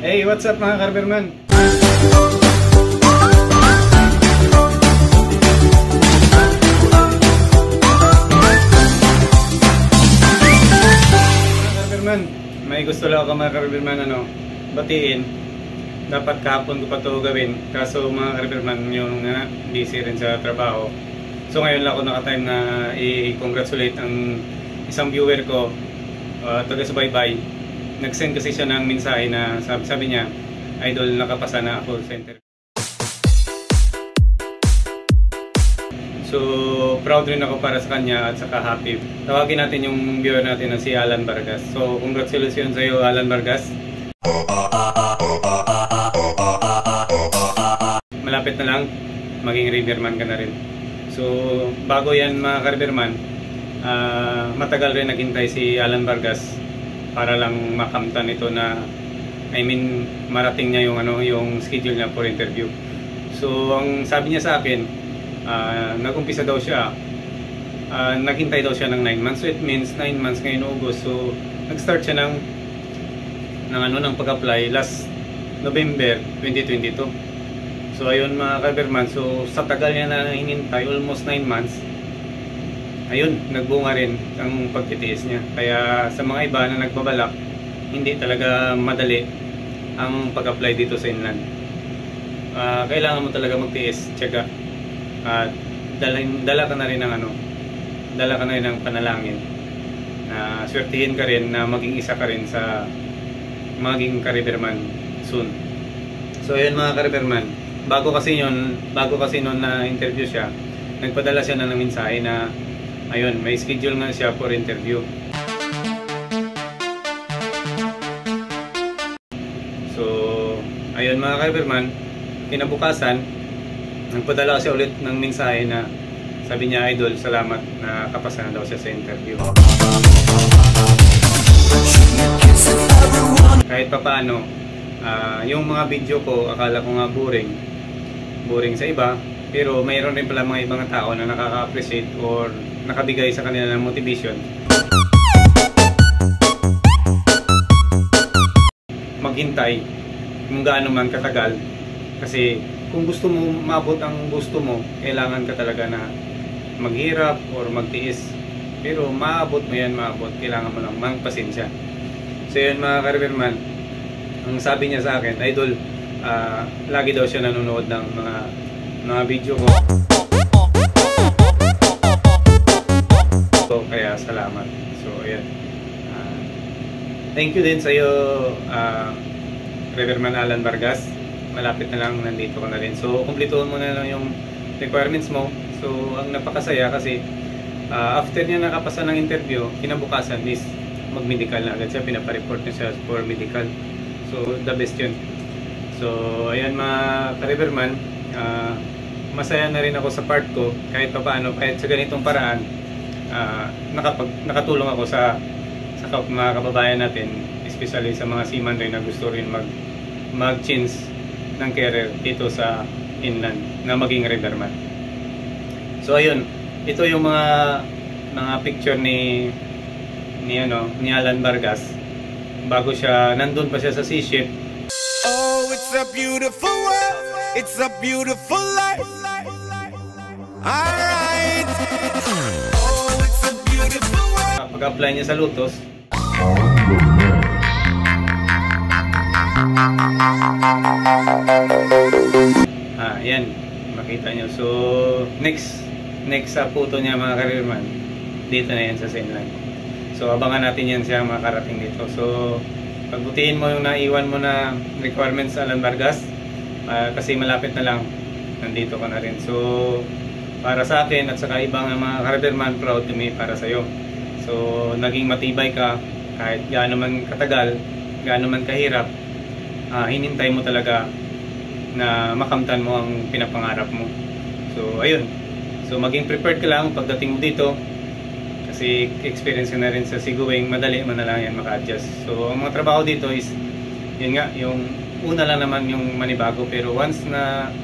Hey, what's up mga Carverman? Mga Carverman, may gusto lang ako mga Carverman batiin. Dapat kahapon ko pa ito gawin. Kaso mga Carverman, yung busy rin sa trabaho. So ngayon lang ako naka-time na i-congratulate ang isang viewer ko, taga-subaybay. Nag-send kasi siya ng mensahe na sabi niya, idol, nakapasa na ako sa interview. So proud rin ako para sa kanya at saka happy. Tawagin natin yung viewer natin na si Alan Vargas. So congratulations sa iyo, Alan Vargas. Malapit na lang, maging riverman ka na rin. So bago yan mga Carverman, matagal rin naghintay si Alan Vargas para lang makamtan ito na marating niya yung schedule niya for interview. So ang sabi niya sa akin, nag-umpisa daw siya, naghintay daw siya ng 9 months. So it means 9 months ngayon August. So nag-start siya ng pag-apply last November 2022. So ayun mga Carverman, so sa tagal niya na hinintay, almost 9 months, ayun, nagbunga rin ang pagtitiis niya. Kaya sa mga iba na nagbabalak, hindi talaga madali ang pag-apply dito sa inland. Kailangan mo talaga magtiis, tiyaga. Dala ka na rin ng panalangin. Swertihin ka rin na maging isa ka rin sa maging Carverman soon. So ayun mga Carverman, bago kasi noon na interview siya, nagpadala siya ng mensahe na ayun, may schedule nga siya for interview. So, ayun mga Carverman, kinabukasan, nagpadala siya ulit ng mensahe na sabi niya, idol, salamat na kapasa na daw siya sa interview. Kahit pa paano, yung mga video ko, akala ko nga boring sa iba, pero mayroon rin pala mga ibang tao na nakaka-appreciate or nakabigay sa kanila ng motivation. Maghintay kung gaano man katagal, kasi kung gusto mo maabot ang gusto mo, kailangan ka talaga na maghirap or magtiis. Pero maabot mo yan, kailangan mo lang magpasensya. So yun mga Carverman, ang sabi niya sa akin, idol, lagi daw siya nanonood ng mga video ko. So, kaya salamat. So, ayan. Thank you din sa iyo, Carverman Alan Vargas. Malapit na lang, nandito ka na rin. So, kumplituhin mo na lang yung requirements mo. So, ang napakasaya kasi after niya nakapasa ng interview, kinabukasan is mag-medical na agad siya. Pinapareport niya siya for medical. So, the best yun. So, ayan mga Carverman, masaya na rin ako sa part ko kahit pa paano, kahit sa ganitong paraan. Nakatulong ako sa mga kababayan natin, especially sa mga seaman rin na gusto rin mag-change ng career dito sa inland na maging riverman. So ayun, ito yung mga picture ni Alan Vargas bago siya nandun pa siya sa sea ship. Oh, it's a beautiful world, it's a beautiful life. Alright. Pag-apply niya sa Lotus, yan, makita nyo. So next sa photo niya mga Carverman, dito na yan sa Inland. So abangan natin yan siya makarating dito. So pagbutihin mo yung naiwan mo na requirements sa Alan Vargas, kasi malapit na lang, nandito ka na rin. So para sa akin at saka ibang mga Carverman, proud to me para sa iyo. So naging matibay ka kahit gaano man katagal, gaano man kahirap, hinintay mo talaga na makamtan mo ang pinapangarap mo. So ayun, so maging prepared ka lang pagdating mo dito, kasi experience ka na rin sa seagoing, madali man na lang yan maka-adjust. So ang mga trabaho dito is yun nga, yung una lang naman yung manibago, pero once na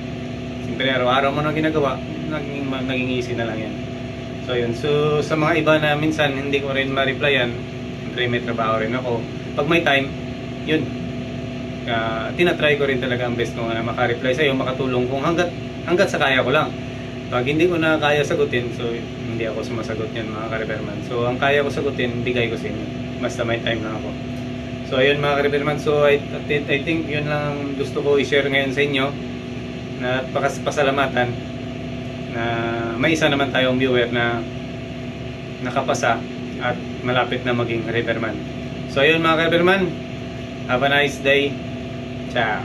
siyempre araw-araw mo na ginagawa, naging easy na lang yan. So yun, so sa mga iba na minsan hindi ko rin ma-replyan, siyempre may trabaho rin ako. Pag may time, yun, tinatry ko rin talaga ang best ko na makareply sa'yo, makatulong kung hanggat sa kaya ko lang. Pag hindi ko na kaya sagutin, so hindi ako sumasagot yan mga ka-repairman. So ang kaya ko sagutin, bigay ko sa inyo. Basta may time lang ako. So ayun mga ka-repairman, so I think yun lang gusto ko i-share ngayon sa inyo. Na pasalamatan na may isa naman tayong viewer na nakapasa at malapit na maging repairman. So ayun mga ka-repairman, have a nice day. Ciao.